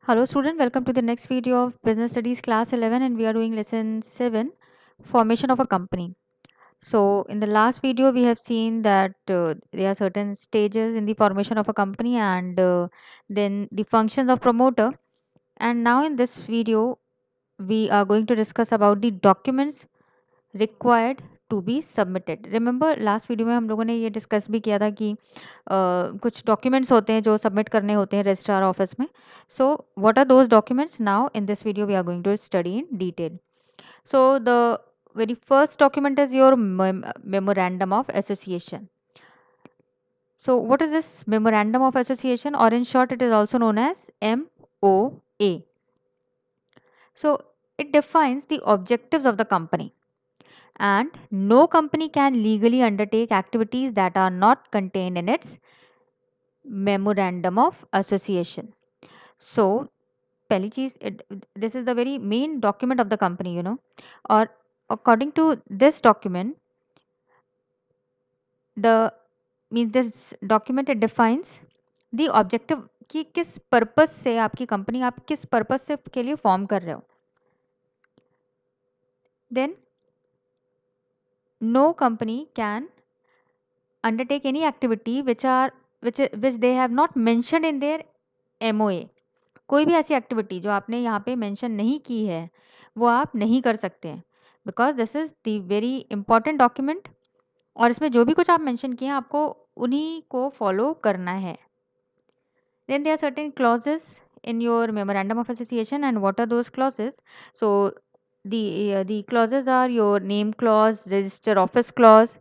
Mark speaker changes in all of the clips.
Speaker 1: Hello student, welcome to the next video of Business Studies class 11 and we are doing lesson 7, formation of a company. So in the last video we have seen that there are certain stages in the formation of a company and then the functions of promoter, and now in this video we are going to discuss about the documents required to be submitted. Remember last video में हम लोगों ने ये discuss भी किया था कि कुछ डॉक्यूमेंट्स होते हैं जो सबमिट करने होते हैं रजिस्ट्रार ऑफिस में. So what are those documents? Now in this video we are going to study in detail. So the very first document is your memorandum of association. So what is this memorandum of association, or in short it is also known as MOA? So it defines the objectives of the company, and no company can legally undertake activities that are not contained in its memorandum of association. So पहली चीज, this is the very main document of the company, or according to this document, the means this document it defines the objective कि किस purpose से आपकी company, आप किस purpose से के लिए फॉर्म कर रहे हो. Then no company can undertake any activity which they have not mentioned in their MOA. कोई भी ऐसी एक्टिविटी जो आपने यहाँ पे मेंशन नहीं की है वो आप नहीं कर सकते हैं, because this is the very important document, और इसमें जो भी कुछ आप मेंशन किए हैं आपको उन्हीं को फॉलो करना है. Then there are certain clauses in your memorandum of association, and what are those clauses? So the clauses are your name clause, register office clause,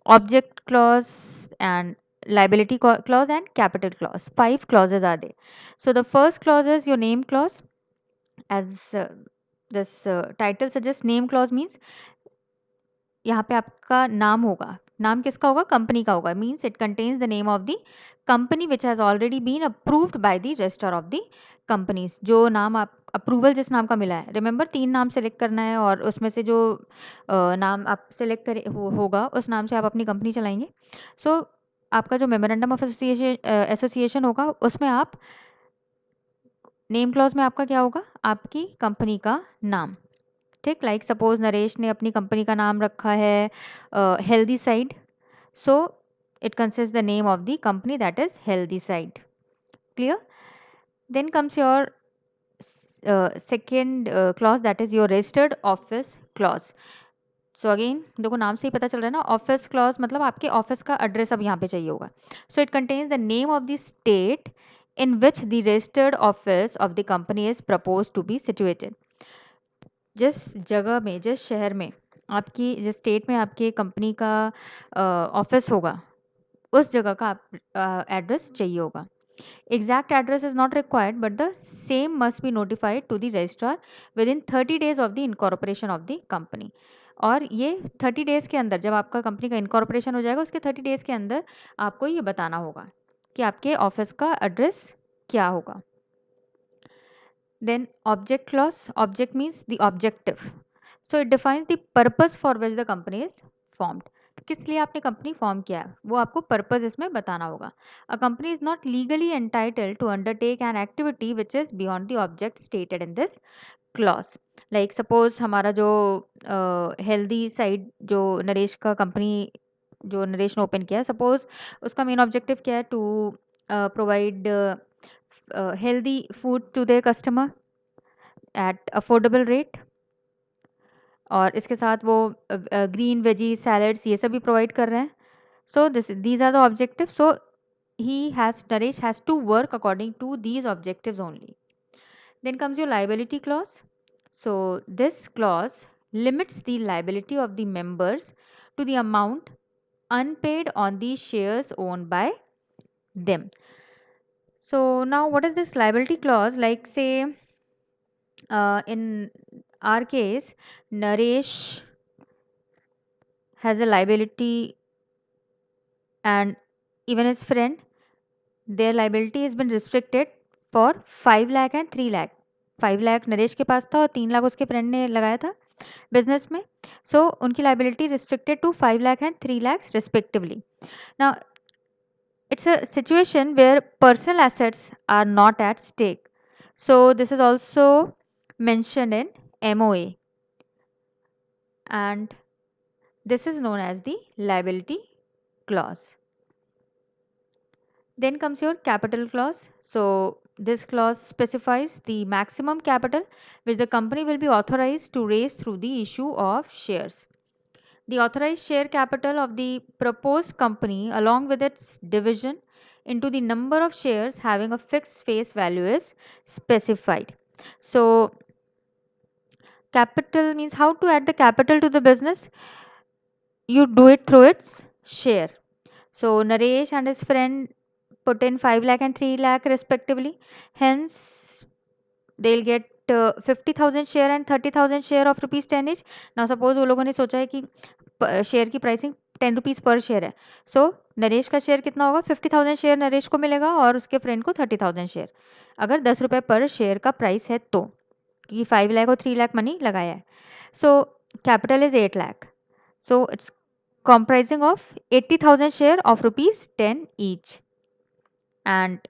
Speaker 1: object clause, and liability clause, and capital clause. 5 clauses are there. So the first clause is your name clause. As this title suggests, name clause means यहाँ पे आपका नाम होगा. नाम किसका होगा? Company का होगा. Means it contains the name of the company which has already been approved by the register of the companies. जो नाम आप अप्रूवल जिस नाम का मिला है, रिमेंबर 3 नाम सेलेक्ट करना है और उसमें से जो नाम आप सेलेक्ट करे होगा उस नाम से आप अपनी कंपनी चलाएंगे. सो आपका जो मेमोरेंडम ऑफ एसोसिएशन होगा उसमें आप नेम क्लॉज में आपका क्या होगा? आपकी कंपनी का नाम. ठीक, लाइक सपोज नरेश ने अपनी कंपनी का नाम रखा है healthy side, so it consist the name of the company that is healthy side. Clear? Then comes your second clause that is your registered office clause. So again देखो नाम से ही पता चल रहा है ना, ऑफिस क्लॉज मतलब आपके ऑफिस का एड्रेस अब यहाँ पे चाहिए होगा. So it contains the name of the state in which the registered office of the company is proposed to be situated. जिस जगह में, जिस शहर में आपकी, जिस स्टेट में आपके कंपनी का ऑफिस होगा उस जगह का आप एड्रेस चाहिए होगा. Exact address is not required but the same must be notified to the registrar within 30 days of the incorporation of the company. और ये 30 days के अंदर, जब आपका कंपनी का इनकॉर्पोरेशन हो जाएगा उसके 30 days के अंदर आपको ये बताना होगा कि आपके ऑफिस का एड्रेस क्या होगा. Then object clause. Object means the objective. So it defines the purpose for which the company is formed. किस लिए आपने कंपनी फॉर्म किया है वो आपको पर्पस इसमें बताना होगा. A company is not legally entitled to undertake an activity which is beyond the object stated in this clause. Like suppose हमारा जो हेल्दी साइड जो नरेश का कंपनी जो नरेश ने ओपन किया है, सपोज उसका मेन ऑब्जेक्टिव क्या है? To provide healthy food to their customer at affordable rate, और इसके साथ वो ग्रीन वेजी सैलड्स ये सब भी प्रोवाइड कर रहे हैं. सो these are the objectives. So Naresh has to work according to these objectives only. Then comes your liability clause. So this clause limits the liability of the members to the amount unpaid on the shares owned by them. So now what is this liability clause? Like say in our case, Naresh has a liability and even his friend, their liability has been restricted for 5 lakh and 3 lakh. 5 lakh Naresh के पास था और 3 लाख उसके friend ने लगाया था business में. सो उनकी liability restricted to 5 lakh and 3 lakhs respectively. Now it's a situation where personal assets are not at stake. So this is also mentioned in MOA, and this is known as the liability clause. Then comes your capital clause. So this clause specifies the maximum capital which the company will be authorized to raise through the issue of shares. The authorized share capital of the proposed company along with its division into the number of shares having a fixed face value is specified. So capital means how to add the capital to the business. You do it through its share. So Naresh and his friend put in 5 lakh and 3 lakh respectively. Hence they'll get 50,000 share and 30,000 share of rupees 10 each. Now suppose वो लोगों ने सोचा है कि share की pricing 10 rupees पर share है. सो नरेश का शेयर कितना होगा? 50,000 शेयर नरेश को मिलेगा और उसके फ्रेंड को 30,000 शेयर. अगर 10 रुपये पर शेयर का प्राइस है तो, क्योंकि 5 लाख और 3 लाख मनी लगाया है. So capital is 8 lakh. So it's comprising of 80,000 share of rupees 10 each, and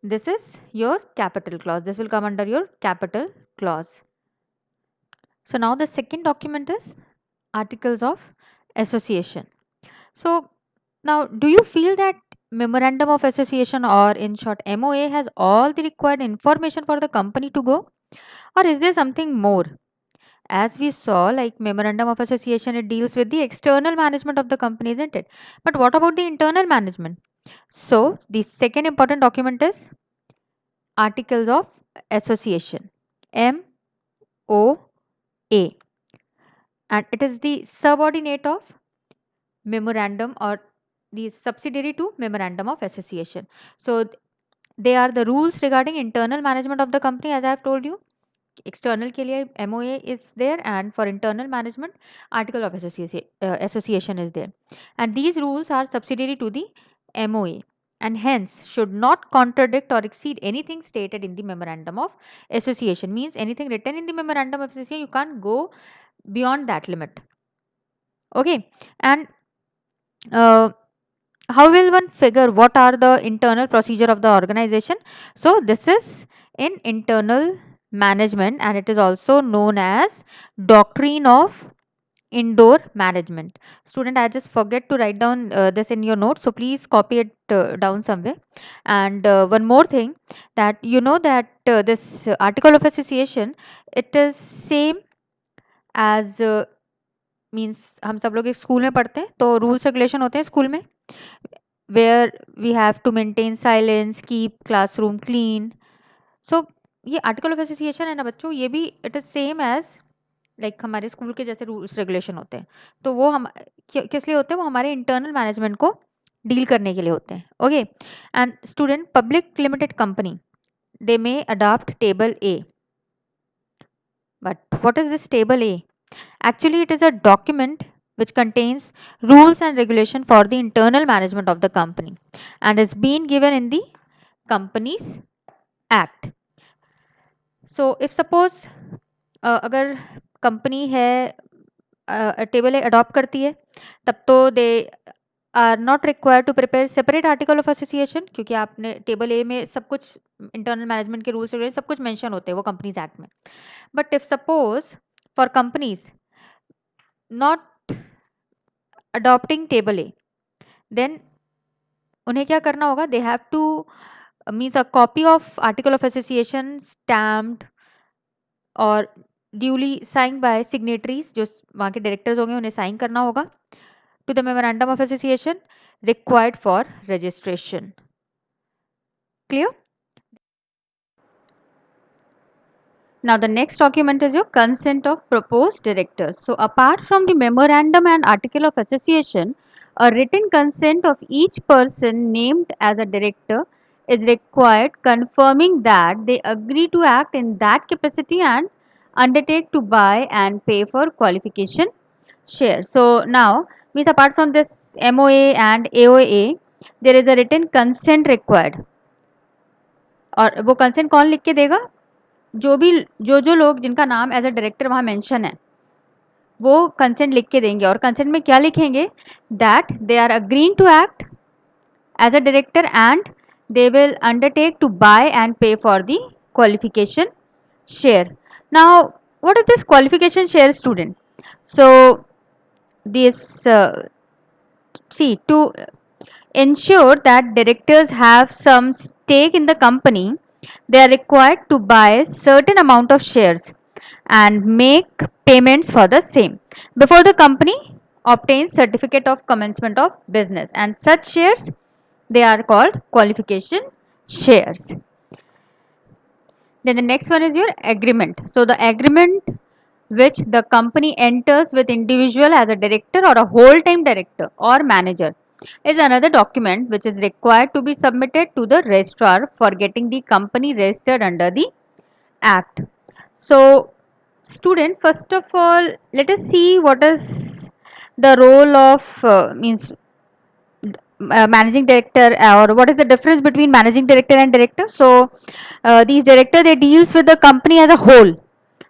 Speaker 1: this is your capital clause. This will come under your capital clause. So now the second document is articles of association. So now do you feel that memorandum of association, or in short MOA, has all the required information for the company to go, or is there something more? As we saw, like memorandum of association, it deals with the external management of the company, isn't it? But what about the internal management? So the second important document is articles of association, MOA, and it is the subordinate of memorandum, or the subsidiary to memorandum of association. So they are the rules regarding internal management of the company. As I have told you, external के लिए MOA is there, and for internal management article of association is there, and these rules are subsidiary to the MOA and hence should not contradict or exceed anything stated in the memorandum of association. Means anything written in the memorandum of association, you can't go beyond that limit. Okay, and how will one figure what are the internal procedure of the organization? So this is in internal management, and it is also known as doctrine of indoor management. Student, I just forget to write down this in your notes, so please copy it down somewhere. And one more thing, that you know that this article of association, it is same as means हम सब लोग एक school में पढ़ते हैं तो rules regulation होते हैं स्कूल में, where we have to maintain silence, keep classroom clean. So ये आर्टिकल ऑफ एसोसिएशन है ना बच्चों, ये भी it is same as like हमारे स्कूल के जैसे रूल्स रेगुलेशन होते हैं. तो वो हम किस लिए होते हैं? वो हमारे इंटरनल मैनेजमेंट को डील करने के लिए होते हैं. Okay, and student, public limited company, they may adopt table A. But what is this table A? Actually, it is a document which contains rules and regulation for the internal management of the company and is being given in the Companies Act. So if suppose अगर company है table A adopt करती है, तब तो they are not required to prepare separate article of association, क्योंकि आपने table ए में सब कुछ इंटरनल मैनेजमेंट के रूल्स वगैरह सब कुछ मेंशन होते हैं वो कंपनीज एक्ट में. But if suppose for companies not adopting table A, then उन्हें क्या करना होगा? They have to means a copy of article of association stamped और ड्यूली साइन बाय सिग्नेटरीज, जो वहाँ के डायरेक्टर्स होंगे उन्हें साइन करना होगा, to the memorandum of association required for registration. Clear? Now the next document is your consent of proposed directors. So apart from the memorandum and article of association, a written consent of each person named as a director is required, confirming that they agree to act in that capacity and undertake to buy and pay for qualification share. So now, means apart from this MOA and AOA, there is a written consent required. और वो consent कौन लिख के देगा? जो लोग जिनका नाम एज अ डायरेक्टर वहाँ मेंशन है वो कंसेंट लिख के देंगे. और कंसेंट में क्या लिखेंगे? That they are agreeing to act as a director and they will undertake to buy and pay for the qualification share. Now, what is this qualification share, student? So, this see, to ensure that directors have some stake in the company, they are required to buy certain amount of shares and make payments for the same before the company obtains certificate of commencement of business, and such shares, they are called qualification shares. Then the next one is your agreement. So the agreement which the company enters with individual as a director or a whole time director or manager is another document which is required to be submitted to the registrar for getting the company registered under the act. So student, first of all, let us see what is the role of means managing director, or what is the difference between managing director and director. So these director, they deals with the company as a whole,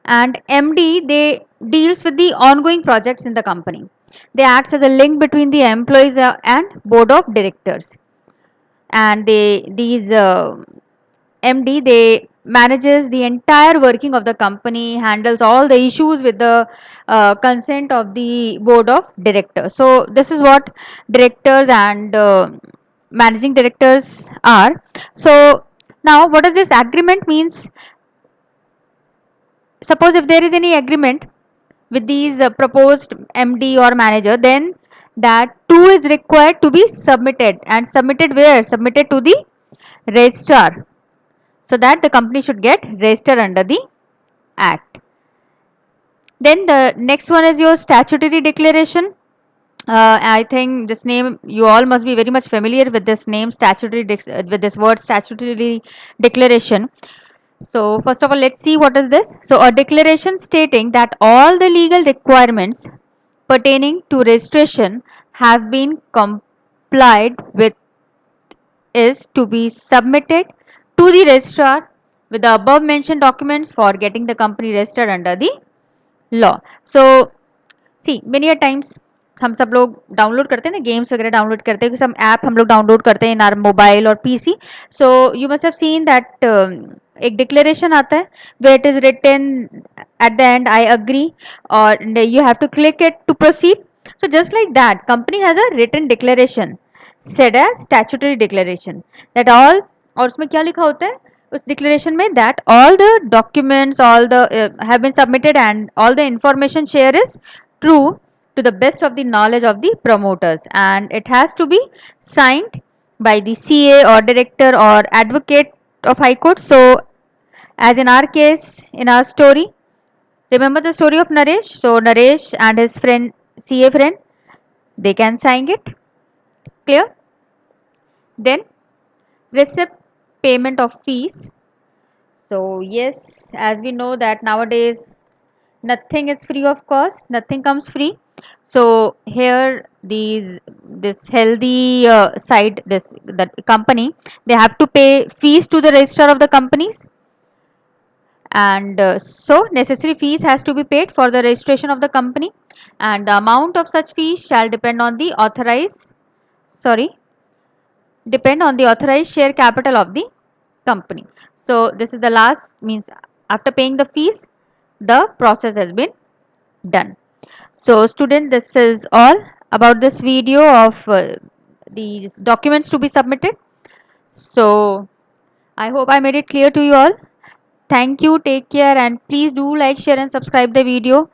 Speaker 1: and MD, they deals with the ongoing projects in the company. They acts as a link between the employees and board of directors, and these MD, they manages the entire working of the company, handles all the issues with the consent of the board of directors. So this is what directors and managing directors are. So now, what does this agreement means? Suppose if there is any agreement with these proposed MD or manager, then that too is required to be submitted, and submitted where? Submitted to the registrar, so that the company should get registered under the act. Then the next one is your statutory declaration. I think this name, you all must be very much familiar with this name, with this word statutory declaration. So first of all, let's see what is this. So a declaration stating that all the legal requirements pertaining to registration have been complied with is to be submitted to the registrar with the above mentioned documents for getting the company registered under the law. So see many a times हम सब लोग download करते हैं ना, games वगैरह download करते हैं, सम app हम लोग डाउनलोड करते हैं इन आर मोबाइल और PC. So you must have seen that एक डिक्लेरेशन आता है where it is written at the end I agree, और you have to click it to proceed. So just like that company has a written declaration said as statutory declaration that all, और उसमें क्या लिखा होता है उस declaration में, that all the documents all the have been submitted and all the information share is true to the best of the knowledge of the promoters, and it has to be signed by the CA or director or advocate of High Court. So as in our case, in our story, remember the story of Naresh. So Naresh and his friend, CA friend, they can sign it. Clear? Then receipt payment of fees. So yes, as we know that nowadays nothing is free of cost, nothing comes free. So here this healthy side, this that company, they have to pay fees to the registrar of the companies, and so necessary fees has to be paid for the registration of the company, and the amount of such fees shall depend on the authorized share capital of the company. So this is the last, means after paying the fees, the process has been done. So student, this is all about this video of these documents to be submitted. So I hope I made it clear to you all. Thank you, take care, and please do like, share and subscribe the video.